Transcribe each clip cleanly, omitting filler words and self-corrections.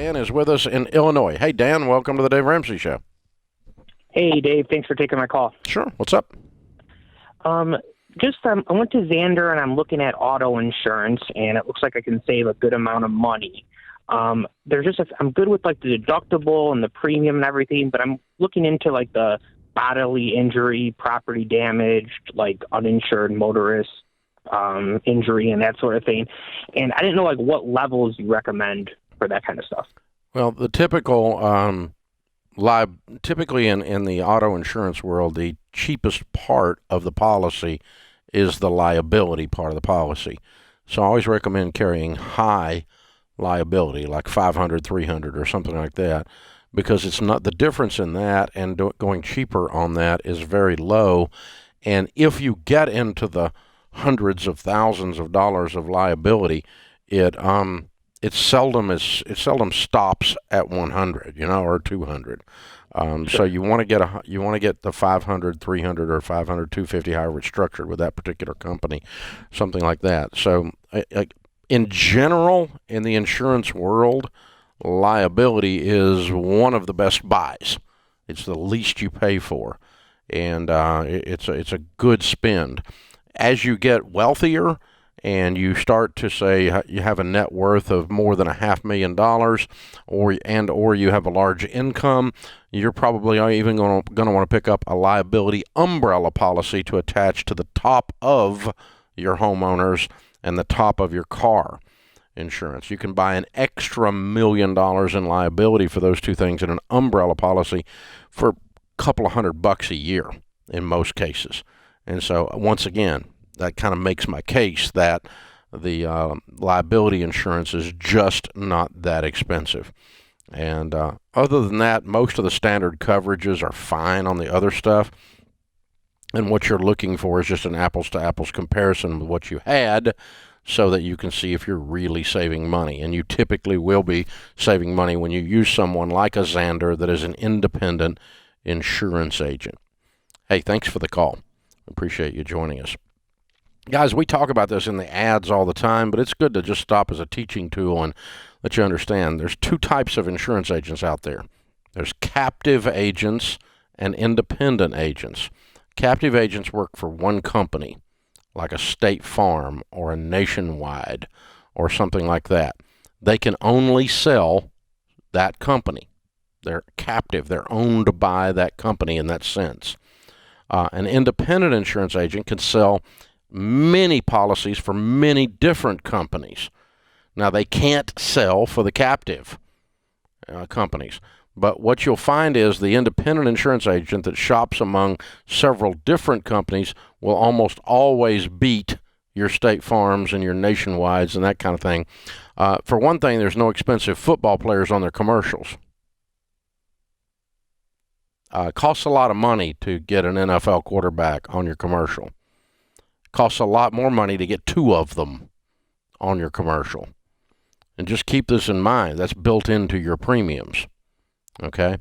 Dan is with us in Illinois. Hey, Dan, welcome to the Dave Ramsey Show. Hey, Dave. Thanks for taking my call. Sure. What's up? I went to Xander, and I'm looking at auto insurance, and it looks like I can save a good amount of money. I'm good with like the deductible and the premium and everything, but I'm looking into like the bodily injury, property damage, like uninsured motorist injury and that sort of thing. And I didn't know like what levels you recommend for that kind of stuff. Well, the typically in the auto insurance world, the cheapest part of the policy is the liability part of the policy. So I always recommend carrying high liability, like 500, 300 or something like that, because it's not the difference in that and going cheaper on that is very low. And if you get into the hundreds of thousands of dollars of liability, it seldom stops at 100, or 200. So you want to get the 500, 300, or 500, 250, however it's structured with that particular company, something like that. So in general, in the insurance world, liability is one of the best buys. It's the least you pay for, and it's a good spend. As you get wealthier and you start to say you have a net worth of more than $500,000, or you have a large income, you're probably even going to want to pick up a liability umbrella policy to attach to the top of your homeowners and the top of your car insurance. You can buy an extra $1 million in liability for those two things in an umbrella policy for a couple of $100 a year in most cases. And so once again, that kind of makes my case that the liability insurance is just not that expensive. And other than that, most of the standard coverages are fine on the other stuff. And what you're looking for is just an apples-to-apples comparison with what you had so that you can see if you're really saving money. And you typically will be saving money when you use someone like a Xander that is an independent insurance agent. Hey, thanks for the call. Appreciate you joining us. Guys, we talk about this in the ads all the time, but it's good to just stop as a teaching tool and let you understand. There's two types of insurance agents out there. There's captive agents and independent agents. Captive agents work for one company, like a State Farm or a Nationwide or something like that. They can only sell that company. They're captive. They're owned by that company in that sense. An independent insurance agent can sell many policies for many different companies. Now, they can't sell for the captive companies. But what you'll find is the independent insurance agent that shops among several different companies will almost always beat your State Farms and your Nationwides and that kind of thing. For one thing, there's no expensive football players on their commercials. It costs a lot of money to get an NFL quarterback on your commercial. It costs a lot more money to get two of them on your commercial. And just keep this in mind. That's built into your premiums. Okay?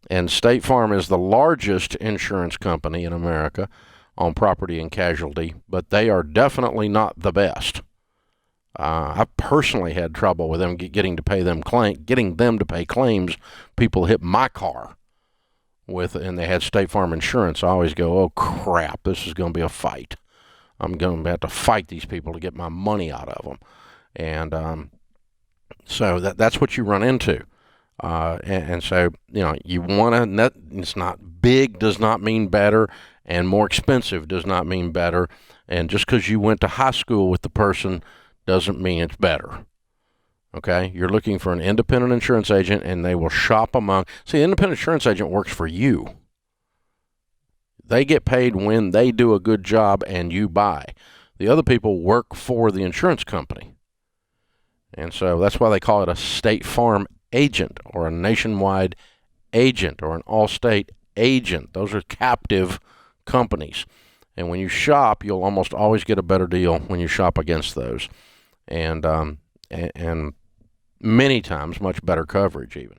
And State Farm is the largest insurance company in America on property and casualty, but they are definitely not the best. I've personally had trouble with them getting them to pay claims people hit my car with, and they had State Farm insurance. I always go, oh crap, this is going to be a fight. I'm going to have to fight these people to get my money out of them. And so that's what you run into. And so, you want to net, it's not big does not mean better, and more expensive does not mean better. And just because you went to high school with the person doesn't mean it's better. Okay? You're looking for an independent insurance agent, and they will shop among. See, the independent insurance agent works for you. They get paid when they do a good job and you buy. The other people work for the insurance company. And so that's why they call it a State Farm agent or a Nationwide agent or an Allstate agent. Those are captive companies. And when you shop, you'll almost always get a better deal when you shop against those. And many times much better coverage even.